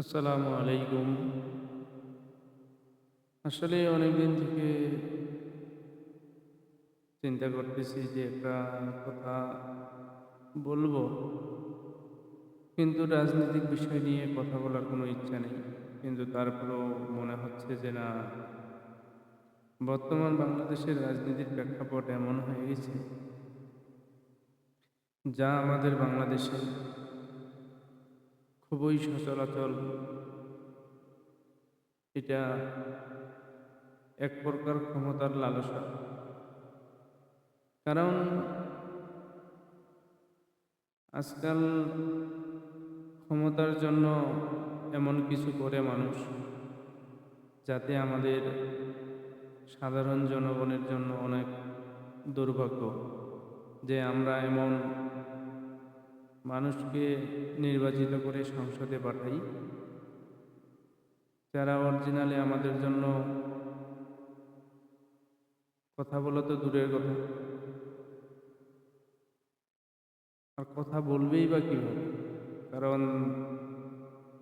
আসসালামু আলাইকুম। আসলে অনেকদিন থেকে চিন্তা করতেছি যে একটা কথা বলবো, কিন্তু রাজনৈতিক বিষয় নিয়ে কথা বলার কোনো ইচ্ছা নেই। কিন্তু তারপরেও মনে হচ্ছে যে না, বর্তমান বাংলাদেশের রাজনীতির প্রেক্ষাপট এমন হয়ে গেছে যা আমাদের বাংলাদেশে খুবই সচরাচর। এটা এক প্রকার ক্ষমতার লালসা। কারণ আজকাল ক্ষমতার জন্য এমন কিছু করে মানুষ, যাতে আমাদের সাধারণ জনগণের জন্য অনেক দুর্ভাগ্য যে আমরা এমন মানুষকে নির্বাচিত করে সংসদে পাঠাই, যারা অরিজিনালি আমাদের জন্য কথা বলা তো দূরের কথা, আর কথা বলবেই বা কীভাবে? কারণ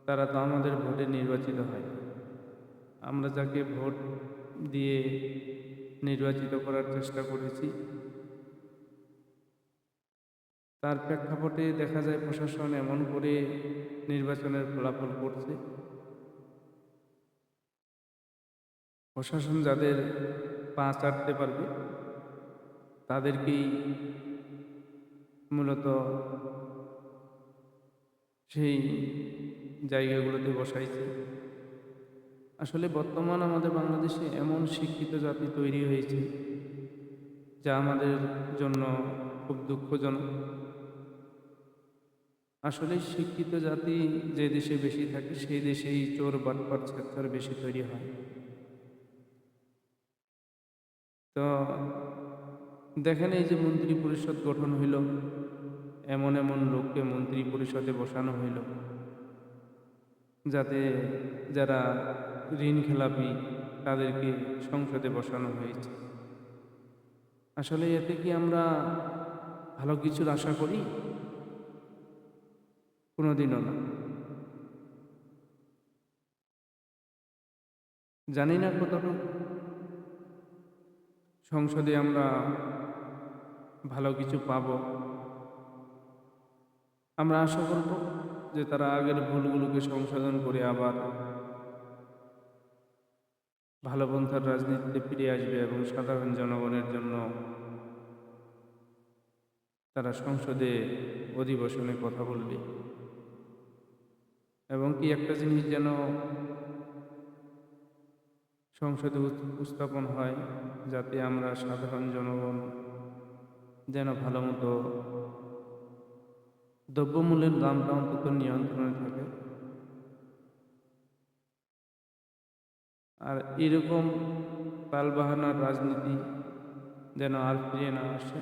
তারা তো আমাদের ভোটে নির্বাচিত হয়। আমরা যাকে ভোট দিয়ে নির্বাচিত করার চেষ্টা করেছি, তার প্রেক্ষাপটে দেখা যায় প্রশাসন এমন করে নির্বাচনের ফলাফল করছে, প্রশাসন যাদের পা চাটতে পারবে তাদেরকেই মূলত সেই জায়গাগুলোতে বসাইছে। আসলে বর্তমান আমাদের বাংলাদেশে এমন শিক্ষিত জাতি তৈরি হয়েছে যা আমাদের জন্য খুব দুঃখজনক। আসলে শিক্ষিত জাতি যে দেশে বেশি থাকে সেই দেশেই চোর বাটপার ছেচ্ছর বেশি তৈরি হয়। তো দেখেন, এই যে মন্ত্রী পরিষদ গঠন হইল, এমন এমন লোককে মন্ত্রী পরিষদে বসানো হইল যাতে যারা ঋণ খেলাপি তাদেরকে সংসদে বসানো হয়েছে। আসলে এতে কি আমরা ভালো কিছুর আশা করি? কোনোদিনও না। জানি না কতটুকু সংসদে আমরা ভালো কিছু পাব। আমরা আশা করব যে তারা আগের ভুলগুলোকে সংশোধন করে আবার ভালো পন্থার রাজনীতিতে ফিরে আসবে এবং সাধারণ জনগণের জন্য তারা সংসদে অধিবেশনে কথা বলবে। এবং কি একটা জিনিস যেন সংসদে উপস্থাপন হয়, যাতে আমরা সাধারণ জনগণ যেন ভালো মতো দ্রব্যমূল্যের দামটা অন্তত নিয়ন্ত্রণে থাকে। আর এরকম তালবাহানার রাজনীতি যেন আর ফিরে না আসে।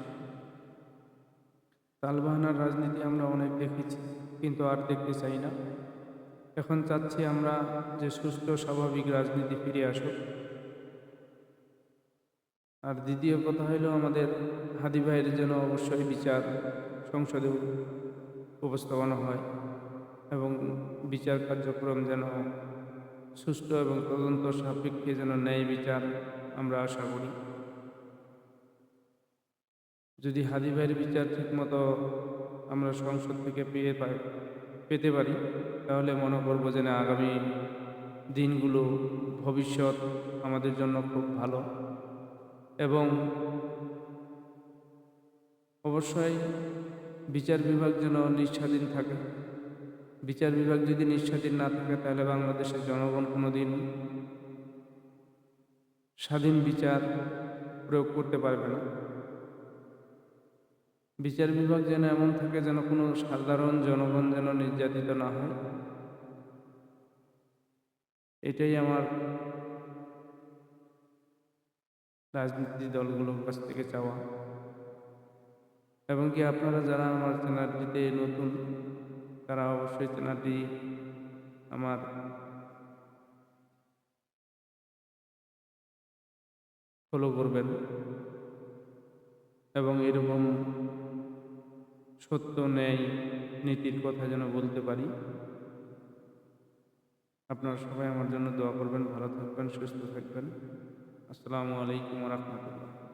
তালবাহানার রাজনীতি আমরা অনেক দেখেছি, কিন্তু আর দেখতে চাই না। এখন চাচ্ছি আমরা যে সুস্থ স্বাভাবিক রাজনীতি ফিরে আসুক। আর দ্বিতীয় কথা হইল, আমাদের হাদি ভাইয়ের যেন অবশ্যই বিচার সংসদে উপস্থাপনা হয় এবং বিচার কার্যক্রম যেন সুষ্ঠু এবং তদন্ত সাপেক্ষে যেন ন্যায় বিচার আমরা আশা করি। যদি হাদি ভাইয়ের বিচার ঠিকমতো আমরা সংসদ থেকে পেতে পারি, তাহলে মনে করব যে না, আগামী দিনগুলো, ভবিষ্যৎ আমাদের জন্য খুব ভালো। এবং অবশ্যই বিচার বিভাগ যেন নিঃস্বাধীন থাকে। বিচার বিভাগ যদি নিঃস্বাধীন না থাকে, তাহলে বাংলাদেশের জনগণ কোনোদিন স্বাধীন বিচার প্রয়োগ করতে পারবে না। বিচার বিভাগ যেন এমন থাকে যেন কোনো সাধারণ জনগণ যেন নির্যাতিত না হয়, এটাই আমার রাজনীতি দলগুলোর কাছ থেকে চাওয়া। এবং কি আপনারা যারা আমার চ্যানেলটিতে নতুন, তারা অবশ্যই চ্যানেলটি আমার ফলো করবেন এবং এরকম সত্য ন্যায় নীতির কথা যেন বলতে পারি। আপনারা সবাই আমার জন্য দোয়া করবেন। ভালো থাকবেন, সুস্থ থাকবেন। আসসালামু আলাইকুম ওয়া রাহমাতুল্লাহ।